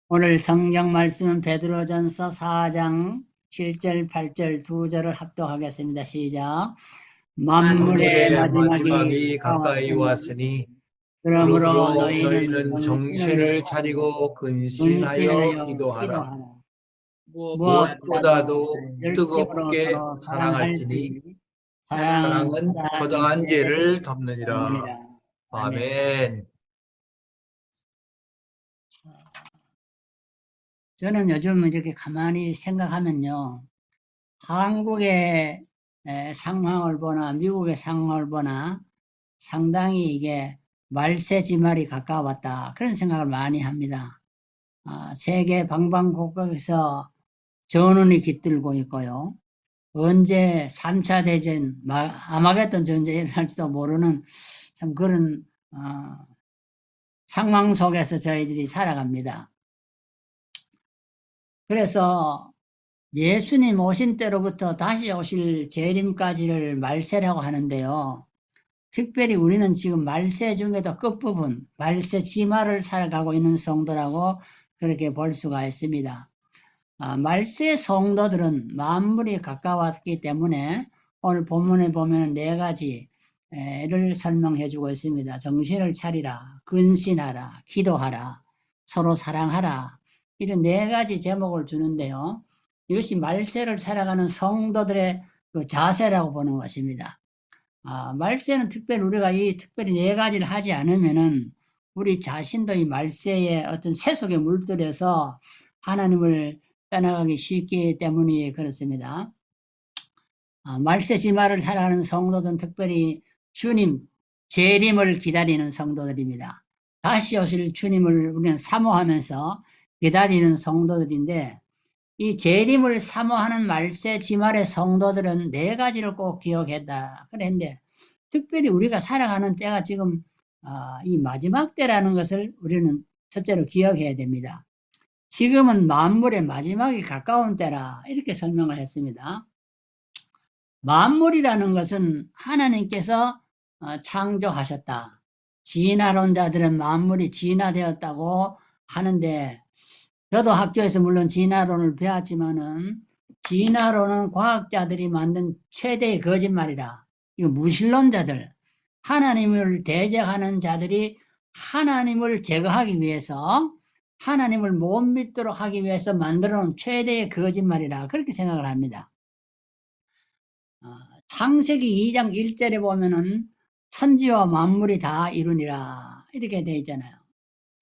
오늘 성경 말씀은 베드로전서 4장 7절, 8절 두 절을 합독하겠습니다. 시작. 만물의 만물의 마지막이 마지막이 가까이 가까웠으니 왔으니 그러므로 그러므로 너희는 너희는 정신을 정신을 차리고 근신하여 근신하여 기도하라. 기도하라. 무엇보다도 무엇보다도 열심으로 뜨겁게 서로 사랑할지니 사랑할지 사랑은 사랑은 거다한 거다한 죄를 죄를 덮느니라. 덮느니라. 아멘. 아멘. 저는 요즘 이렇게 가만히 생각하면요. 한국의 상황을 보나 미국의 상황을 보나 상당히 이게 말세지말이 가까웠다. 그런 생각을 많이 합니다. 세계 방방곡곡에서 전운이 깃들고 있고요. 언제 3차 대전, 아마겟돈 전쟁이 일어날지도 모르는 참 그런 상황 속에서 저희들이 살아갑니다. 그래서 예수님 오신 때로부터 다시 오실 재림까지를 말세라고 하는데요. 특별히 우리는 지금 말세 중에도 끝부분, 말세 지말을 살아가고 있는 성도라고 그렇게 볼 수가 있습니다. 말세 성도들은 만물이 가까웠기 때문에 오늘 본문에 보면 네 가지를 설명해 주고 있습니다. 정신을 차리라, 근신하라, 기도하라, 서로 사랑하라. 이런 네 가지 제목을 주는데요. 이것이 말세를 살아가는 성도들의 그 자세라고 보는 것입니다. 말세는 특별히 우리가 특별히 네 가지를 하지 않으면은 우리 자신도 이 말세의 어떤 세속에 물들여서 하나님을 떠나가기 쉽기 때문이 그렇습니다. 말세 지말을 살아가는 성도들은 특별히 주님, 재림을 기다리는 성도들입니다. 다시 오실 주님을 우리는 사모하면서 기다리는 성도들인데 이 재림을 사모하는 말세 지말의 성도들은 네 가지를 꼭 기억했다. 그랬는데 특별히 우리가 살아가는 때가 지금 이 마지막 때라는 것을 우리는 첫째로 기억해야 됩니다. 지금은 만물의 마지막이 가까운 때라 이렇게 설명을 했습니다. 만물이라는 것은 하나님께서 창조하셨다. 진화론자들은 만물이 진화되었다고 하는데 저도 학교에서 물론 진화론을 배웠지만은 진화론은 과학자들이 만든 최대의 거짓말이라. 이거 무신론자들, 하나님을 대적하는 자들이 하나님을 제거하기 위해서 하나님을 못 믿도록 하기 위해서 만들어 놓은 최대의 거짓말이라 그렇게 생각을 합니다. 창세기 2장 1절에 보면은 천지와 만물이 다 이루니라 이렇게 되어 있잖아요.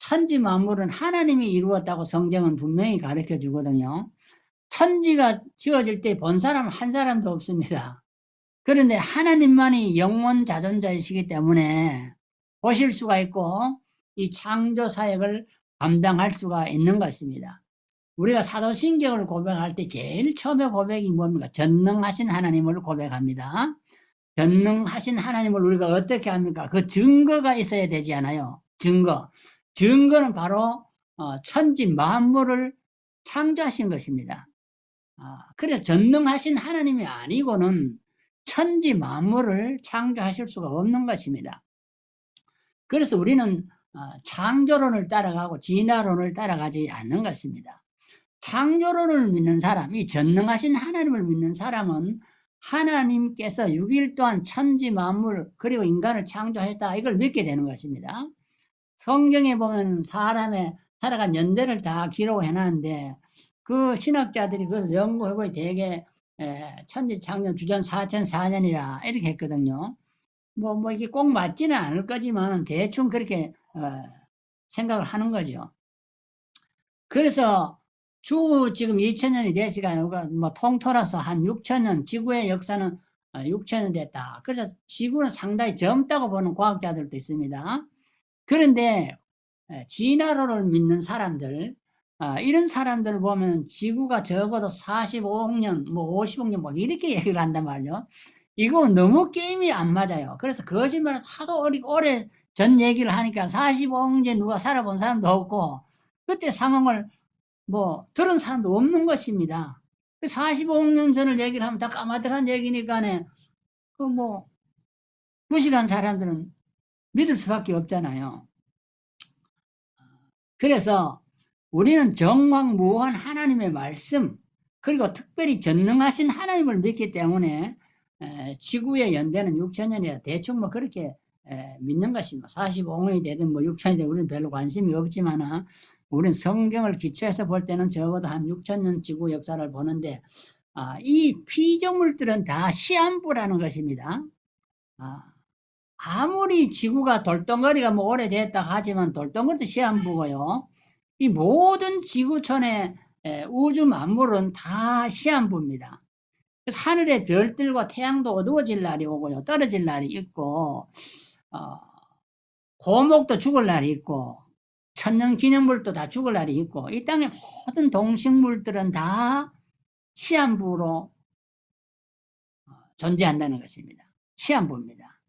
천지 만물은 하나님이 이루었다고 성경은 분명히 가르쳐 주거든요. 천지가 지어질 때 본 사람 한 사람도 없습니다. 그런데 하나님만이 영원 자존자이시기 때문에 보실 수가 있고 이 창조 사역을 감당할 수가 있는 것입니다. 우리가 사도신경을 고백할 때 제일 처음에 고백이 뭡니까? 전능하신 하나님을 고백합니다. 전능하신 하나님을 우리가 어떻게 합니까? 그 증거가 있어야 되지 않아요? 증거. 증거는 바로 천지 만물을 창조하신 것입니다. 그래서 전능하신 하나님이 아니고는 천지 만물을 창조하실 수가 없는 것입니다. 그래서 우리는 창조론을 따라가고 진화론을 따라가지 않는 것입니다. 창조론을 믿는 사람, 이 전능하신 하나님을 믿는 사람은 하나님께서 6일 동안 천지 만물 그리고 인간을 창조했다 이걸 믿게 되는 것입니다. 성경에 보면 사람의 살아간 연대를 다 기록해 놨는데 그 신학자들이 그걸 연구해보니 대개 천지 창조 주전 4004년이라 이렇게 했거든요. 뭐 이게 꼭 맞지는 않을 거지만 대충 그렇게 생각을 하는 거죠. 그래서 지금 2000년이 되시가 뭐 통틀어서 한 6000년, 지구의 역사는 6000년 됐다. 그래서 지구는 상당히 젊다고 보는 과학자들도 있습니다. 그런데 진화론을 믿는 사람들, 이런 사람들을 보면 지구가 적어도 45억 년, 뭐 50억 년, 뭐 이렇게 얘기를 한단 말이죠. 이거 너무 게임이 안 맞아요. 그래서 거짓말을 하도 오래 전 얘기를 하니까 45억 년 누가 살아본 사람도 없고, 그때 상황을 뭐 들은 사람도 없는 것입니다. 45억 년 전을 얘기를 하면 다 까마득한 얘기니까네, 그 뭐, 무식한 사람들은 믿을 수밖에 없잖아요. 그래서 우리는 정확무한 하나님의 말씀, 그리고 특별히 전능하신 하나님을 믿기 때문에 지구의 연대는 6천년이라 대충 뭐 그렇게 믿는 것입니다. 45년이 되든 뭐 6천이 되든 우리는 별로 관심이 없지만 우리는 성경을 기초해서 볼 때는 적어도 한 6천년 지구 역사를 보는데 이 피조물들은 다 시한부라는 것입니다. 아무리 지구가 돌덩어리가 뭐 오래됐다 하지만 돌덩어리도 시한부고요. 이 모든 지구촌의 우주 만물은 다 시한부입니다. 그래서 하늘의 별들과 태양도 어두워질 날이 오고요. 떨어질 날이 있고 고목도 죽을 날이 있고 천년기념물도 다 죽을 날이 있고 이 땅의 모든 동식물들은 다 시한부로 존재한다는 것입니다. 시한부입니다.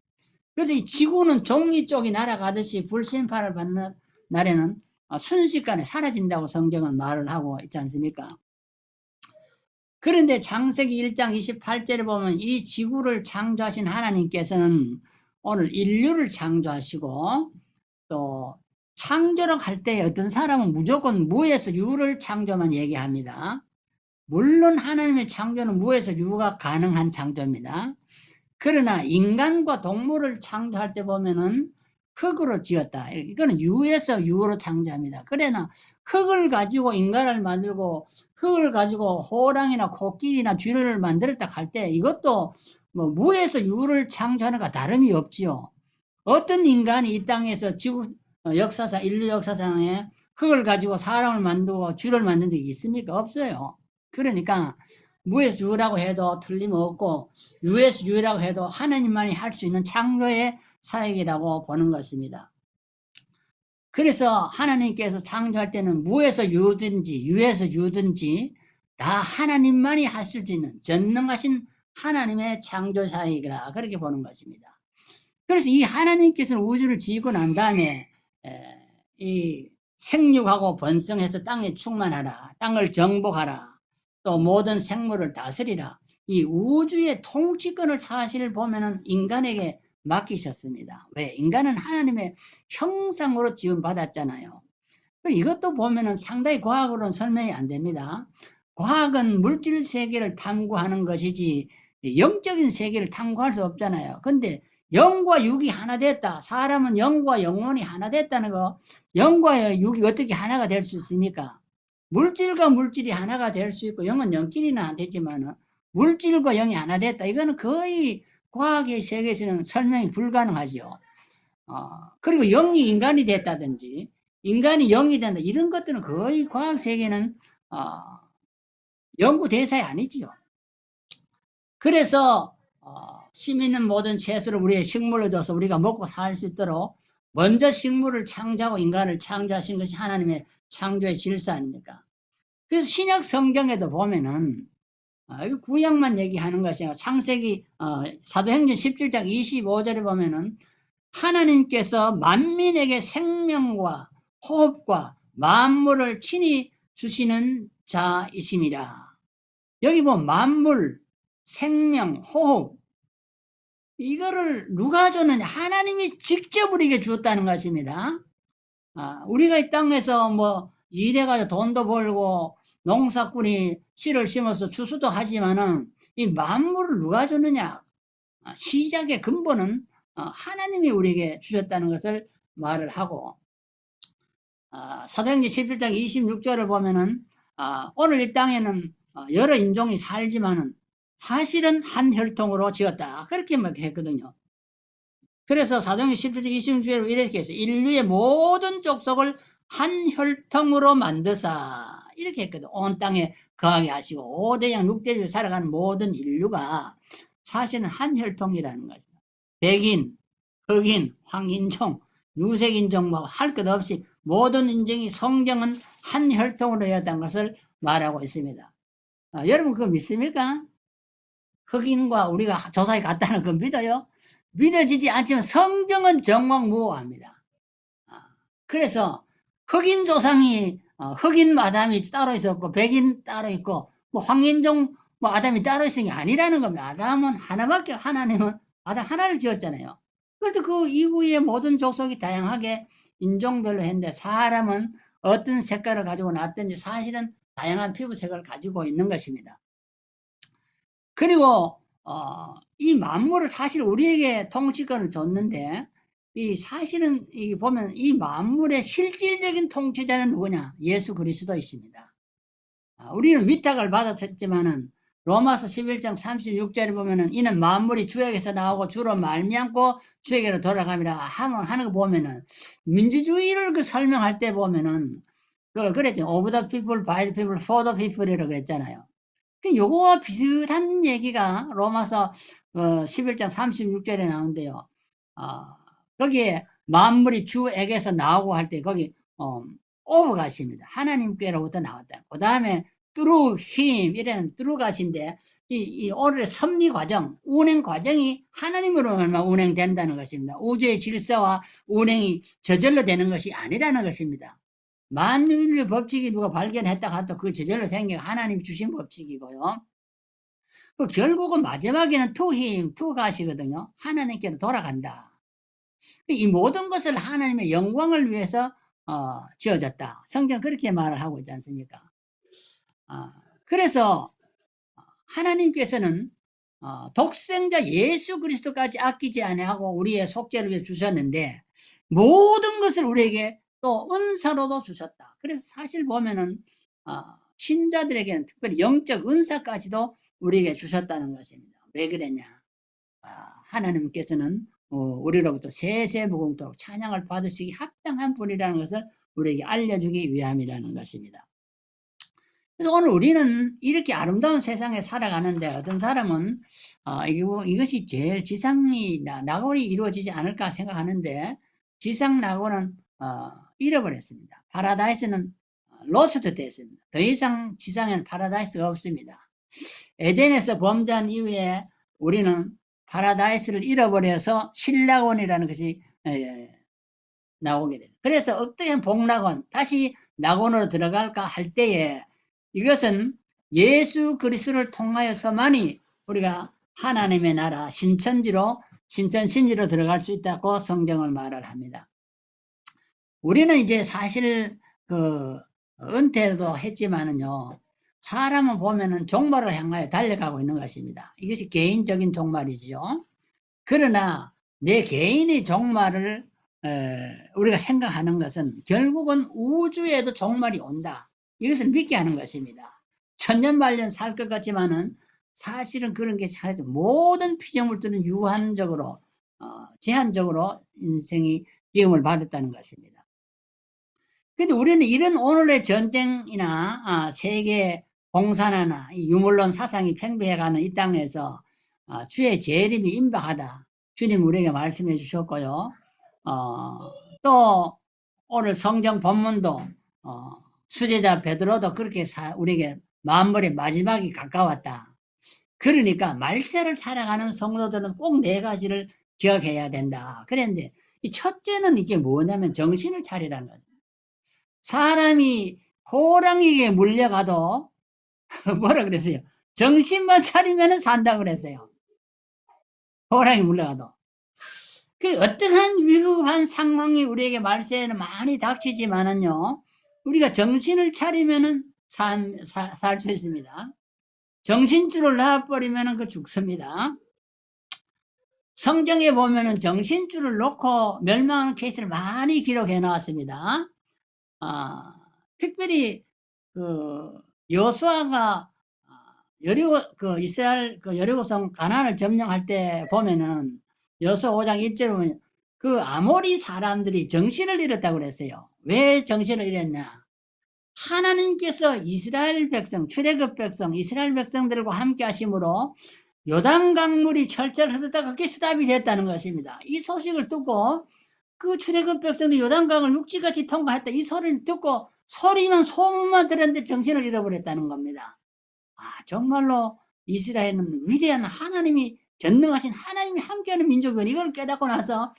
그래서 이 지구는 종이 쪽이 날아가듯이 불심판을 받는 날에는 순식간에 사라진다고 성경은 말을 하고 있지 않습니까? 그런데 창세기 1장 28절에 보면 이 지구를 창조하신 하나님께서는 오늘 인류를 창조하시고 또 창조를 할 때 어떤 사람은 무조건 무에서 유를 창조만 얘기합니다. 물론 하나님의 창조는 무에서 유가 가능한 창조입니다. 그러나 인간과 동물을 창조할 때 보면은 흙으로 지었다. 이거는 유에서 유로 창조합니다. 그러나 흙을 가지고 인간을 만들고 흙을 가지고 호랑이나 코끼리나 쥐를 만들었다 할 때 이것도 뭐 무에서 유를 창조하는 것 다름이 없지요. 어떤 인간이 이 땅에서 지구 역사상 인류 역사상에 흙을 가지고 사람을 만들고 쥐를 만든 적이 있습니까? 없어요. 그러니까 무에서 유라고 해도 틀림없고 유에서 유라고 해도 하나님만이 할 수 있는 창조의 사역이라고 보는 것입니다. 그래서 하나님께서 창조할 때는 무에서 유든지 유에서 유든지 다 하나님만이 할 수 있는 전능하신 하나님의 창조 사역이라 그렇게 보는 것입니다. 그래서 이 하나님께서는 우주를 지고 난 다음에 이 생육하고 번성해서 땅에 충만하라, 땅을 정복하라, 또 모든 생물을 다스리라. 이 우주의 통치권을 사실 보면은 인간에게 맡기셨습니다. 왜? 인간은 하나님의 형상으로 지음받았잖아요. 이것도 보면은 상당히 과학으로는 설명이 안 됩니다. 과학은 물질 세계를 탐구하는 것이지 영적인 세계를 탐구할 수 없잖아요. 근데 영과 육이 하나 됐다. 사람은 영과 영혼이 하나 됐다는 거. 영과 육이 어떻게 하나가 될 수 있습니까? 물질과 물질이 하나가 될 수 있고 영은 영끼리는 안 되지만 물질과 영이 하나 됐다. 이거는 거의 과학의 세계에서는 설명이 불가능하죠. 그리고 영이 인간이 됐다든지 인간이 영이 된다. 이런 것들은 거의 과학 세계는 연구 대상이 아니지요. 그래서 심 있는 모든 채소를 우리의 식물로 줘서 우리가 먹고 살 수 있도록 먼저 식물을 창조하고 인간을 창조하신 것이 하나님의 창조의 질서 아닙니까? 그래서 신약 성경에도 보면은 구약만 얘기하는 것이 아니라 창세기 사도행전 17장 25절에 보면은 하나님께서 만민에게 생명과 호흡과 만물을 친히 주시는 자이심이라. 여기 보면 만물, 생명, 호흡 이거를 누가 줬느냐? 하나님이 직접 우리에게 주었다는 것입니다. 우리가 이 땅에서 뭐 일해가지고 돈도 벌고 농사꾼이 씨를 심어서 추수도 하지만은 이 만물을 누가 줬느냐? 시작의 근본은 하나님이 우리에게 주셨다는 것을 말을 하고 사도행전 17장 26절을 보면은 오늘 이 땅에는 여러 인종이 살지만은 사실은 한 혈통으로 지었다. 그렇게 했거든요. 그래서 사도행전 17장 26절에 이렇게 했어요. 인류의 모든 족속을 한 혈통으로 만드사 이렇게 했거든. 온 땅에 거하게 하시고 5대양 6대주 살아가는 모든 인류가 사실은 한 혈통이라는 거죠. 백인, 흑인, 황인종, 유색인종 뭐 할 것 없이 모든 인종이 성경은 한 혈통으로 되었다는 것을 말하고 있습니다. 여러분 그거 믿습니까? 흑인과 우리가 조사에 갔다는 거 믿어요? 믿어지지 않지만 성경은 정확무오합니다. 그래서 흑인 조상이 흑인 아담이 따로 있었고 백인 따로 있고 뭐 황인종 뭐 아담이 따로 있은 게 아니라는 겁니다. 아담은 하나밖에 하나님은 아담 하나를 지었잖아요. 그런데 그 이후에 모든 족속이 다양하게 인종별로 했는데 사람은 어떤 색깔을 가지고 났든지 사실은 다양한 피부색을 가지고 있는 것입니다. 그리고 이 만물을 사실 우리에게 통치권을 줬는데 이 사실은 이 보면 이 만물의 실질적인 통치자는 누구냐? 예수 그리스도이십니다. 우리는 위탁을 받았었지만은 로마서 11장 36절에 보면은 이는 만물이 주에게서 나오고 주로 말미암고 주에게로 돌아감이라 하는 거 보면은 민주주의를 그 설명할 때 보면은 그걸 그랬죠. Of the people, by the people, for the people이라고 그랬잖아요. 요거와 비슷한 얘기가 로마서 11장 36절에 나오는데요. 거기에 만물이 주에게서 나오고 할 때 거기 over가십니다. 하나님께로부터 나왔다. 그 다음에 through him 이라는 through 가신데 이 오늘의 섭리 과정, 운행 과정이 하나님으로만 운행된다는 것입니다. 우주의 질서와 운행이 저절로 되는 것이 아니라는 것입니다. 만유인의 법칙이 누가 발견했다 하도 그 저절로 생긴 하나님 주신 법칙이고요. 결국은 마지막에는 to him, to 가시거든요. 하나님께로 돌아간다. 이 모든 것을 하나님의 영광을 위해서 지어졌다. 성경 그렇게 말을 하고 있지 않습니까? 그래서 하나님께서는 독생자 예수 그리스도까지 아끼지 아니하고 우리의 속죄를 위해 주셨는데 모든 것을 우리에게 또 은사로도 주셨다. 그래서 사실 보면은 신자들에게는 특별히 영적 은사까지도 우리에게 주셨다는 것입니다. 왜 그랬냐? 하나님께서는 우리로부터 세세무궁토록 찬양을 받으시기 합당한 분이라는 것을 우리에게 알려주기 위함이라는 것입니다. 그래서 오늘 우리는 이렇게 아름다운 세상에 살아가는데 어떤 사람은 이것이 제일 지상이 낙원이 이루어지지 않을까 생각하는데 지상 낙원은 잃어버렸습니다. 파라다이스는 로스트 됐습니다. 더 이상 지상에는 파라다이스가 없습니다. 에덴에서 범죄한 이후에 우리는 파라다이스를 잃어버려서 신락원이라는 것이 나오게 됩니다. 그래서 어떻게 복락원, 다시 낙원으로 들어갈까 할 때에 이것은 예수 그리스도를 통하여서만이 우리가 하나님의 나라 신천지로 들어갈 수 있다고 성경을 말을 합니다. 우리는 이제 사실 은퇴도 했지만은요, 사람은 보면은 종말을 향하여 달려가고 있는 것입니다. 이것이 개인적인 종말이지요. 그러나 내 개인의 종말을 우리가 생각하는 것은 결국은 우주에도 종말이 온다. 이것을 믿게 하는 것입니다. 천년만년 살 것 같지만은 사실은 그런 게 잘해서 모든 피조물들은 유한적으로 제한적으로 인생이 기움을 받았다는 것입니다. 그런데 우리는 이런 오늘의 전쟁이나 세계 공산화나 유물론 사상이 팽배해가는 이 땅에서 주의 재림이 임박하다. 주님 우리에게 말씀해 주셨고요. 또 오늘 성경 본문도 수제자 베드로도 그렇게 우리에게 만물의 마지막이 가까웠다. 그러니까 말세를 살아가는 성도들은 꼭 네 가지를 기억해야 된다. 그런데 이 첫째는 이게 뭐냐면 정신을 차리라는 거죠. 사람이 호랑이에게 물려가도 뭐라 그랬어요? 정신만 차리면 산다고 그랬어요. 호랑이 물려가도. 그 어떠한 위급한 상황이 우리에게 말세에는 많이 닥치지만은요, 우리가 정신을 차리면은 살 수 있습니다. 정신줄을 놔버리면은 그 죽습니다. 성경에 보면은 정신줄을 놓고 멸망하는 케이스를 많이 기록해 나왔습니다. 특별히 여호수아가 이스라엘 여리고성 가나안을 점령할 때 보면은 여호수아 5장 1절에 보면 그 아모리 사람들이 정신을 잃었다고 그랬어요. 왜 정신을 잃었냐? 하나님께서 이스라엘 백성, 출애굽 백성, 이스라엘 백성들과 함께 하심으로 요단강물이 철철 흐르다가 그게 스탑이 됐다는 것입니다. 이 소식을 듣고 그 출애굽 백성들이 요단강을 육지같이 통과했다. 이 소리를 듣고 소문만 들었는데 정신을 잃어버렸다는 겁니다. 정말로 이스라엘은 위대한 하나님이 전능하신 하나님이 함께하는 민족이군. 이걸 깨닫고 나서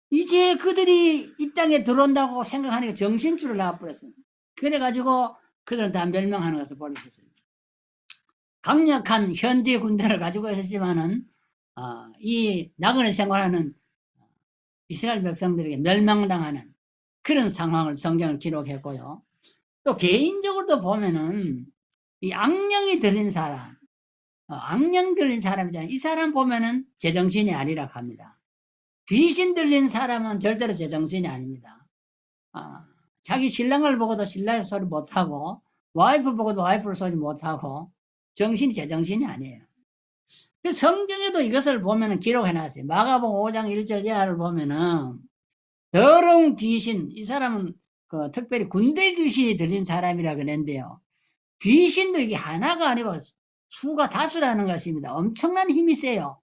이제 그들이 이 땅에 들어온다고 생각하니까 정신줄을 놔버렸습니다. 그래가지고 그들은 다 멸망하는 것을 볼 수 있습니다. 강력한 현지 군대를 가지고 있었지만은 이 낙원에 생활하는 이스라엘 백성들에게 멸망당하는 그런 상황을 성경을 기록했고요. 또 개인적으로도 보면은 이 악령이 들린 사람, 악령 들린 사람이잖아요. 이 사람 보면은 제정신이 아니라 합니다. 귀신 들린 사람은 절대로 제정신이 아닙니다. 자기 신랑을 보고도 신랑을 소리 못하고, 와이프 보고도 와이프를 소리 못하고, 정신이 제정신이 아니에요. 그 성경에도 이것을 보면은 기록해놨어요. 마가복음 5장 1절 이하를 보면은, 더러운 귀신, 이 사람은 특별히 군대 귀신이 들린 사람이라 그랬는데요. 귀신도 이게 하나가 아니고 수가 다수라는 것입니다. 엄청난 힘이 세요.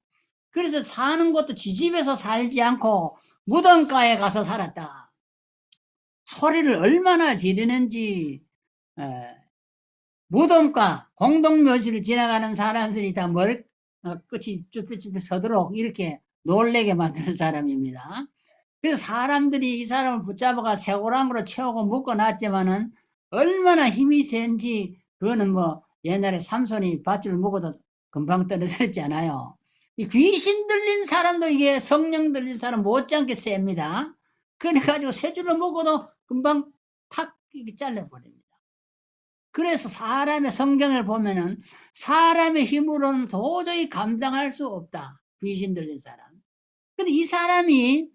그래서 사는 것도 지집에서 살지 않고 무덤가에 가서 살았다. 소리를 얼마나 지르는지, 무덤가, 공동묘지를 지나가는 사람들이 다 끝이 쭈뼛쭈뼛 서도록 이렇게 놀래게 만드는 사람입니다. 그래서 사람들이 이 사람을 붙잡아가 쇠고랑으로 채우고 묶어놨지만은 얼마나 힘이 센지 그거는 뭐 옛날에 삼손이 밧줄 묶어도 금방 떨어졌지 않아요. 이 귀신 들린 사람도 이게 성령 들린 사람 못지않게 셉니다. 그래가지고 쇠줄로 묶어도 금방 탁 이렇게 잘라버립니다. 그래서 사람의 성경을 보면은 사람의 힘으로는 도저히 감당할 수 없다. 귀신 들린 사람. 근데 이 사람이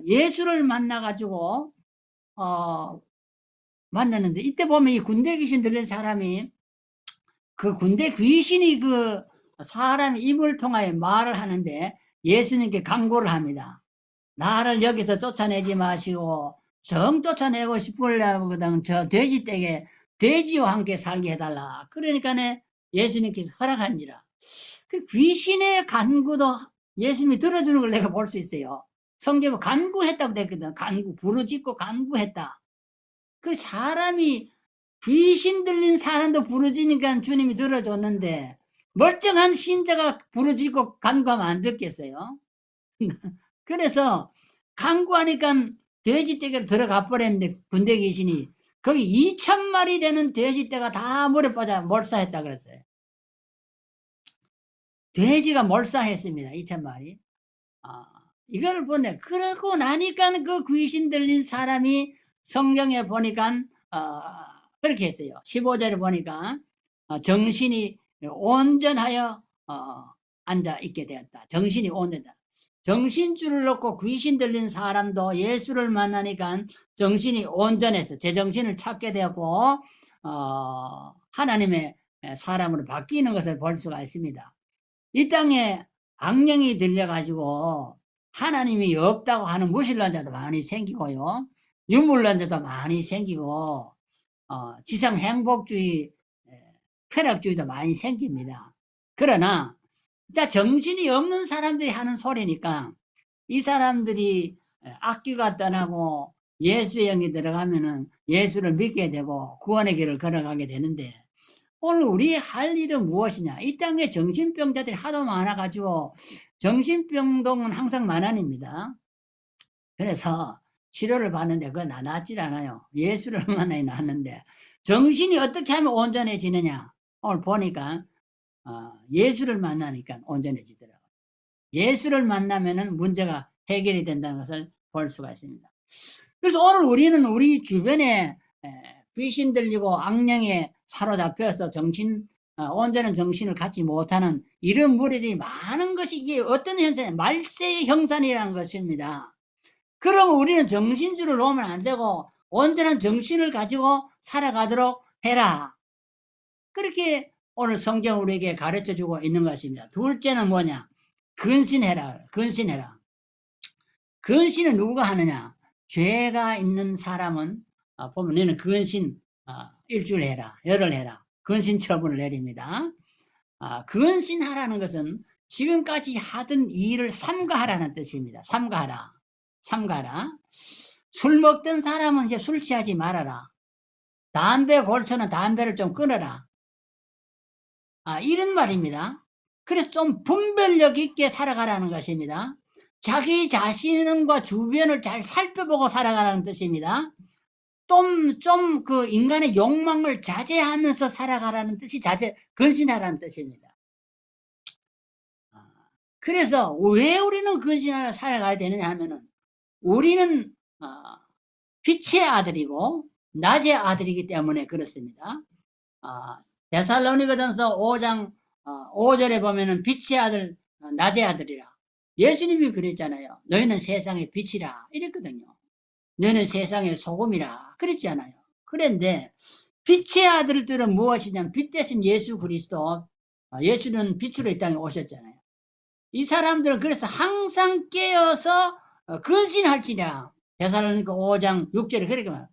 예수를 만나가지고 만났는데 이때 보면 이 군대 귀신 들린 사람이 그 군대 귀신이 그 사람의 입을 통하여 말을 하는데 예수님께 강구를 합니다. 나를 여기서 쫓아내지 마시고 정 쫓아내고 싶으려거든 저 돼지떼게 돼지와 함께 살게 해달라. 그러니까 예수님께서 허락한지라. 그 귀신의 간구도 예수님이 들어주는 걸 내가 볼 수 있어요. 성경에 간구했다고 됐거든. 간구, 부르짖고 간구했다. 그 사람이 귀신 들린 사람도 부르짖으니까 주님이 들어줬는데 멀쩡한 신자가 부르짖고 간구하면 안 듣겠어요? 그래서 간구하니까 돼지떼기로 들어가 버렸는데 군대 귀신이 거기 2,000마리 되는 돼지떼가 다 물에 빠져 몰사했다 그랬어요. 돼지가 몰사했습니다. 2,000마리. 이걸 보네. 그러고 나니까 그 귀신 들린 사람이 성경에 보니까 그렇게 했어요. 15절에 보니까 정신이 온전하여 앉아 있게 되었다. 정신이 온전하다. 정신줄을 놓고 귀신 들린 사람도 예수를 만나니까 정신이 온전해서 제정신을 찾게 되었고 하나님의 사람으로 바뀌는 것을 볼 수가 있습니다. 이 땅에 악령이 들려가지고 하나님이 없다고 하는 무신론자도 많이 생기고요. 유물론자도 많이 생기고 지상 행복주의, 쾌락주의도 많이 생깁니다. 그러나 정신이 없는 사람들이 하는 소리니까 이 사람들이 악기가 떠나고 예수의 영이 들어가면은 예수를 믿게 되고 구원의 길을 걸어가게 되는데 오늘 우리 할 일은 무엇이냐? 이 땅에 정신병자들이 하도 많아가지고 정신병동은 항상 만한입니다. 그래서 치료를 받는데 그건 낫질 않아요. 예수를 만나야 낫는데 정신이 어떻게 하면 온전해지느냐? 오늘 보니까 예수를 만나니까 온전해지더라고요. 예수를 만나면은 문제가 해결이 된다는 것을 볼 수가 있습니다. 그래서 오늘 우리는 우리 주변에 귀신 들리고 악령에 사로잡혀서 온전한 정신을 갖지 못하는 이런 무리들이 많은 것이 이게 어떤 현상이냐? 말세의 형상이라는 것입니다. 그러면 우리는 정신줄을 놓으면 안 되고 온전한 정신을 가지고 살아가도록 해라. 그렇게 오늘 성경 우리에게 가르쳐 주고 있는 것입니다. 둘째는 뭐냐? 근신해라. 근신해라. 근신은 누가 하느냐? 죄가 있는 사람은 보면 너는 근신 일주일 해라. 열흘 해라. 근신 처분을 내립니다. 근신하라는 것은 지금까지 하던 일을 삼가하라는 뜻입니다. 삼가하라. 삼가하라. 술 먹던 사람은 이제 술 취하지 말아라. 담배 골초는 담배를 좀 끊어라. 이런 말입니다. 그래서 좀 분별력 있게 살아가라는 것입니다. 자기 자신과 주변을 잘 살펴보고 살아가라는 뜻입니다. 좀 그 인간의 욕망을 자제하면서 살아가라는 뜻이 근신하라는 뜻입니다. 그래서 왜 우리는 근신하러 살아가야 되느냐 하면은 우리는 빛의 아들이고 낮의 아들이기 때문에 그렇습니다. 데살로니가전서 5장 5절에 보면은 빛의 아들, 낮의 아들이라. 예수님이 그랬잖아요. 너희는 세상의 빛이라 이랬거든요. 너희는 세상의 소금이라 그랬잖아요. 그런데 빛의 아들들은 무엇이냐면 빛 대신 예수 그리스도, 예수는 빛으로 이 땅에 오셨잖아요. 이 사람들은 그래서 항상 깨어서 근신할지라. 데살로니가 5장 6절에 그렇게 말해요.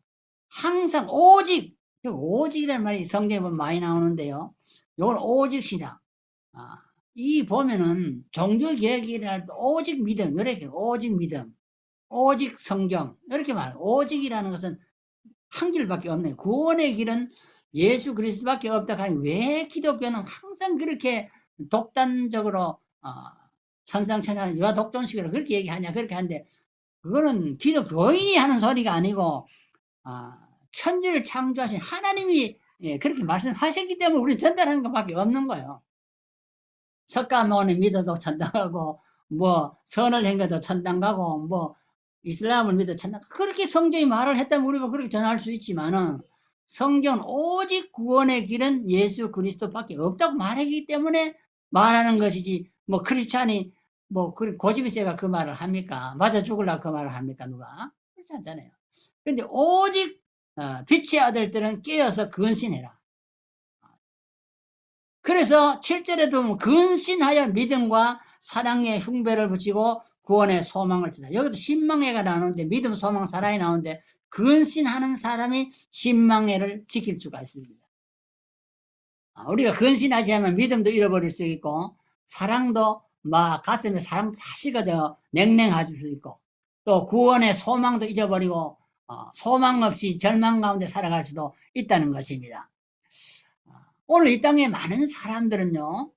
항상 오직이라는 말이 성경에 보면 많이 나오는데요. 이건 오직이다. 이 보면은 종교개혁이라 할 때 오직 믿음, 이렇게 오직 믿음, 오직 성경 이렇게 말해요. 오직이라는 것은 한 길밖에 없네요. 구원의 길은 예수 그리스도밖에 없다 하니 왜 기독교는 항상 그렇게 독단적으로 천상천하 유아독존식으로 그렇게 얘기하냐 그렇게 하는데 그거는 기독교인이 하는 소리가 아니고 천지를 창조하신 하나님이 그렇게 말씀하셨기 때문에 우리 전달하는 것밖에 없는 거예요. 석가모니 믿어도 천당 가고 뭐 선을 행해도 천당 가고 뭐 이슬람을 믿어도 천당 가고 그렇게 성경이 말을 했다면 우리가 그렇게 전할 수 있지만은 성경은 오직 구원의 길은 예수 그리스도밖에 없다고 말하기 때문에 말하는 것이지 뭐 크리스찬이 뭐 고집이 세가 그 말을 합니까? 맞아 죽으려고 그 말을 합니까? 누가? 그렇지 않잖아요. 근데 오직 빛의 아들들은 깨어서 근신해라. 그래서 7절에도 근신하여 믿음과 사랑의 흉배를 붙이고 구원의 소망을 지다. 여기도 신망회가 나오는데 믿음, 소망, 사랑이 나오는데 근신하는 사람이 신망회를 지킬 수가 있습니다. 우리가 근신하지 않으면 믿음도 잃어버릴 수 있고 사랑도 막 가슴에 사랑도 다 식어져 냉랭해질 수 있고 또 구원의 소망도 잊어버리고 소망 없이 절망 가운데 살아갈 수도 있다는 것입니다. 오늘 이 땅에 많은 사람들은요,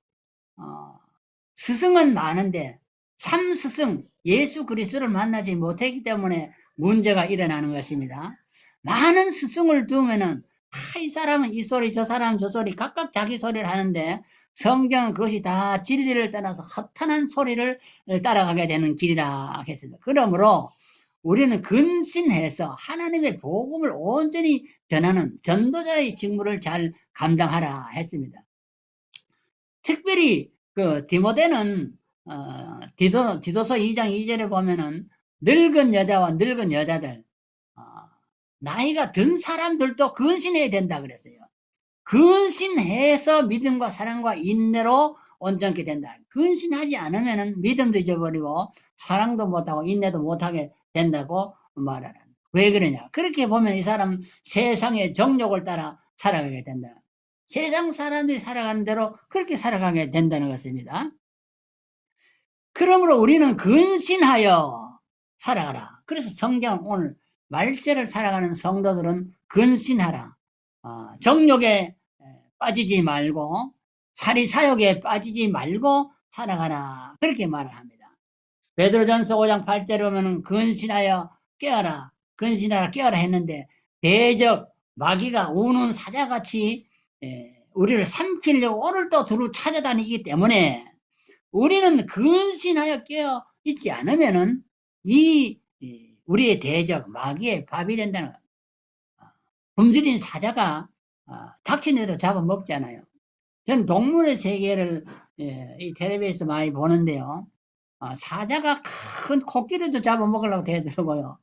스승은 많은데 참 스승 예수 그리스도를 만나지 못했기 때문에 문제가 일어나는 것입니다. 많은 스승을 두면은 이 사람은 이 소리 저 사람은 저 소리 각각 자기 소리를 하는데 성경은 그것이 다 진리를 떠나서 허탄한 소리를 따라가게 되는 길이라 했습니다. 그러므로 우리는 근신해서 하나님의 복음을 온전히 전하는 전도자의 직무를 잘 감당하라 했습니다. 특별히 그 디모데는 디도서 2장 2절에 보면은 늙은 여자와 늙은 여자들 나이가 든 사람들도 근신해야 된다 그랬어요. 근신해서 믿음과 사랑과 인내로 온전케 된다. 근신하지 않으면은 믿음도 잊어버리고 사랑도 못하고 인내도 못하게 된다고 말하는. 왜 그러냐? 그렇게 보면 이 사람 세상의 정욕을 따라 살아가게 된다. 세상 사람들이 살아가는 대로 그렇게 살아가게 된다는 것입니다. 그러므로 우리는 근신하여 살아가라. 그래서 성경 오늘 말세를 살아가는 성도들은 근신하라. 정욕에 빠지지 말고 사리사욕에 빠지지 말고 살아가라. 그렇게 말을 합니다. 베드로전서 5장 8절에 보면 근신하여 깨어라. 근신하라 깨어라 했는데 대적 마귀가 우는 사자같이 우리를 삼키려고 오늘도 두루 찾아다니기 때문에 우리는 근신하여 깨어 있지 않으면은 우리의 대적 마귀의 밥이 된다는 거예요. 굶주린 사자가 닥친 애도 잡아먹잖아요. 저는 동물의 세계를 이 텔레비에서 많이 보는데요. 사자가 큰 코끼리도 잡아먹으려고 되더라고요.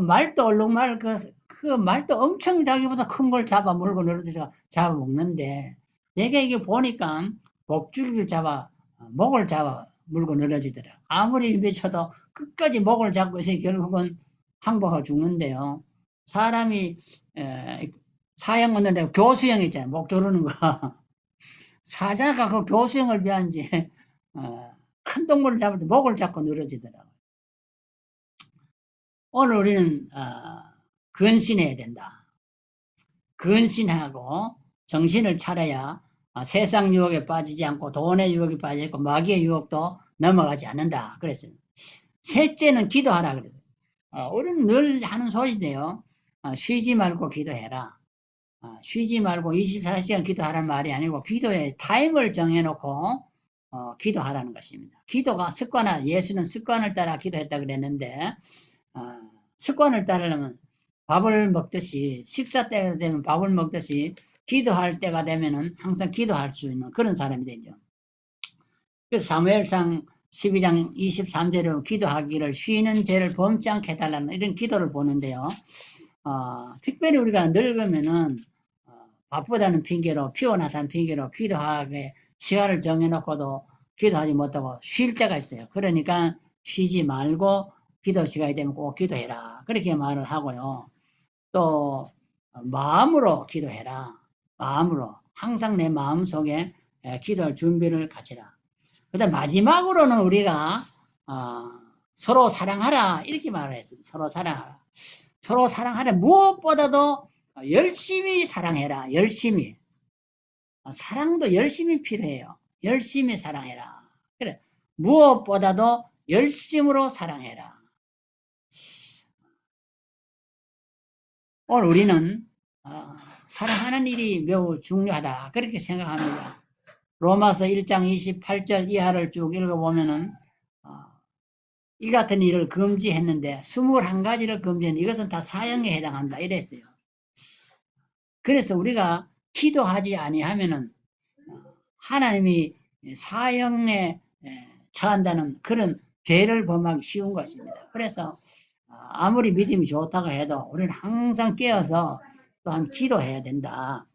말도 얼룩말 그 말도 엄청 자기보다 큰 걸 잡아 물고 늘어져서 잡아먹는데 내가 이게 보니까 목줄기를 잡아 목을 잡아 물고 늘어지더라. 아무리 밀쳐도 끝까지 목을 잡고 있으니 결국은 항복하고 죽는데요. 사람이 사형 얻는데 교수형 있잖아요. 목 조르는 거. 사자가 그 교수형을 위한지 큰 동물을 잡을 때 목을 잡고 늘어지더라고요. 오늘 우리는 근신해야 된다. 근신하고 정신을 차려야 세상 유혹에 빠지지 않고 돈의 유혹에 빠지지 않고 마귀의 유혹도 넘어가지 않는다. 그랬어요. 셋째는 기도하라 그랬어요. 우리는 늘 하는 소리인데요. 쉬지 말고 기도해라. 쉬지 말고 24시간 기도하라는 말이 아니고 기도에 타임을 정해놓고 기도하라는 것입니다. 기도가 습관화, 예수는 습관을 따라 기도했다 그랬는데 습관을 따르려면 밥을 먹듯이 식사 때가 되면 밥을 먹듯이 기도할 때가 되면은 항상 기도할 수 있는 그런 사람이 되죠. 그래서 사무엘상 12장 23절로 기도하기를 쉬는 죄를 범치 않게 해달라는 이런 기도를 보는데요. 특별히 우리가 늙으면은 바쁘다는 핑계로 피곤하다는 핑계로 기도하게 시간을 정해놓고도 기도하지 못하고 쉴 때가 있어요. 그러니까 쉬지 말고 기도 시간이 되면 꼭 기도해라. 그렇게 말을 하고요. 또 마음으로 기도해라. 마음으로 항상 내 마음속에 기도할 준비를 갖춰라. 그다음 마지막으로는 우리가 서로 사랑하라 이렇게 말을 했습니다. 서로 사랑하라. 서로 사랑하라. 무엇보다도 열심히 사랑해라. 열심히. 사랑도 열심히 필요해요. 열심히 사랑해라. 그래. 무엇보다도 열심으로 사랑해라. 오늘 우리는 사랑하는 일이 매우 중요하다. 그렇게 생각합니다. 로마서 1장 28절 이하를 쭉 읽어보면은 이 같은 일을 금지했는데 21가지를 금지했는데 이것은 다 사형에 해당한다 이랬어요. 그래서 우리가 기도하지 아니하면은 하나님이 사형에 처한다는 그런 죄를 범하기 쉬운 것입니다. 그래서 아무리 믿음이 좋다고 해도 우리는 항상 깨어서 또한 기도해야 된다.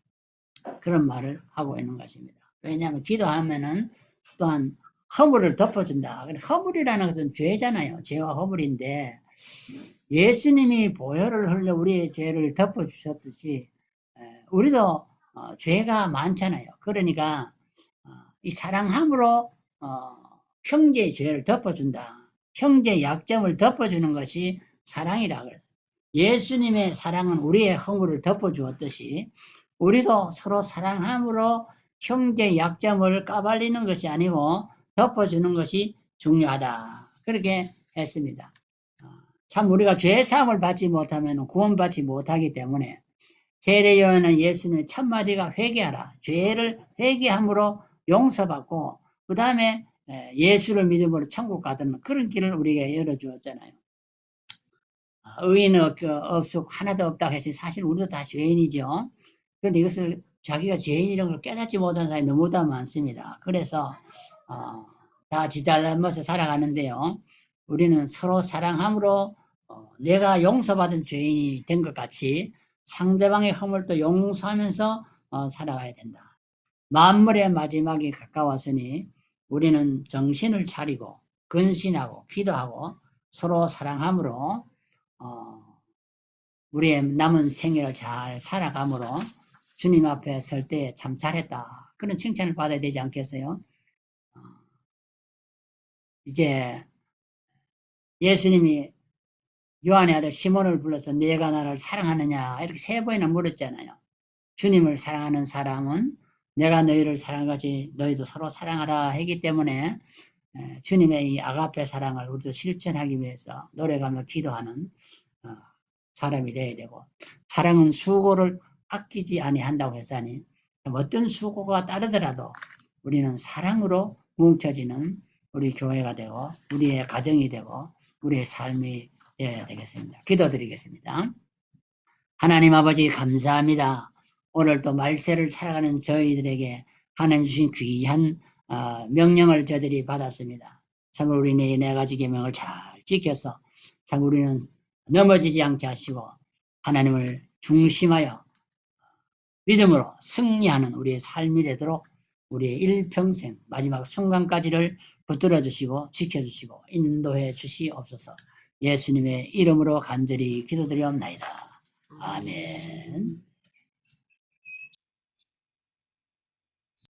그런 말을 하고 있는 것입니다. 왜냐하면 기도하면은 또한 허물을 덮어준다. 허물이라는 것은 죄잖아요. 죄와 허물인데 예수님이 보혈을 흘려 우리의 죄를 덮어주셨듯이 우리도 죄가 많잖아요. 그러니까 이 사랑함으로 형제의 죄를 덮어준다. 형제의 약점을 덮어주는 것이 사랑이라 그래요. 예수님의 사랑은 우리의 허물을 덮어주었듯이 우리도 서로 사랑함으로 형제의 약점을 까발리는 것이 아니고 덮어주는 것이 중요하다. 그렇게 했습니다. 참 우리가 죄사함을 받지 못하면 구원받지 못하기 때문에 세례요한은 예수님의 첫 마디가 회개하라. 죄를 회개함으로 용서받고 그 다음에 예수를 믿음으로 천국 가는 그런 길을 우리에게 열어주었잖아요. 의인은 없고 하나도 없다고 했으니 사실 우리도 다 죄인이죠. 그런데 이것을 자기가 죄인이라는 걸 깨닫지 못한 사람이 너무나 많습니다. 그래서 다 지잘못에 살아가는데요. 우리는 서로 사랑함으로 내가 용서받은 죄인이 된 것 같이 상대방의 허물도 용서하면서 살아가야 된다. 만물의 마지막이 가까웠으니 우리는 정신을 차리고 근신하고 기도하고 서로 사랑함으로 우리의 남은 생애를 잘 살아감으로 주님 앞에 설 때 참 잘했다. 그런 칭찬을 받아야 되지 않겠어요? 이제 예수님이 요한의 아들 시몬을 불러서 네가 나를 사랑하느냐 이렇게 3번이나 물었잖아요. 주님을 사랑하는 사람은 내가 너희를 사랑하지 너희도 서로 사랑하라 했기 때문에 주님의 이 아가페 사랑을 우리도 실천하기 위해서 노력하며 기도하는 사람이 되어야 되고 사랑은 수고를 아끼지 아니한다고 했으니 어떤 수고가 따르더라도 우리는 사랑으로 뭉쳐지는 우리 교회가 되고 우리의 가정이 되고 우리의 삶이 되어야 되겠습니다. 기도드리겠습니다. 하나님 아버지 감사합니다. 오늘 또 말세를 살아가는 저희들에게 하나님 주신 귀한 명령을 저들이 받았습니다. 참 우리 네 가지 계명을 잘 지켜서 참 우리는 넘어지지 않게 하시고 하나님을 중심하여 믿음으로 승리하는 우리의 삶이 되도록 우리의 일평생 마지막 순간까지를 붙들어 주시고 지켜주시고 인도해 주시옵소서. 예수님의 이름으로 간절히 기도드리옵나이다. 아멘.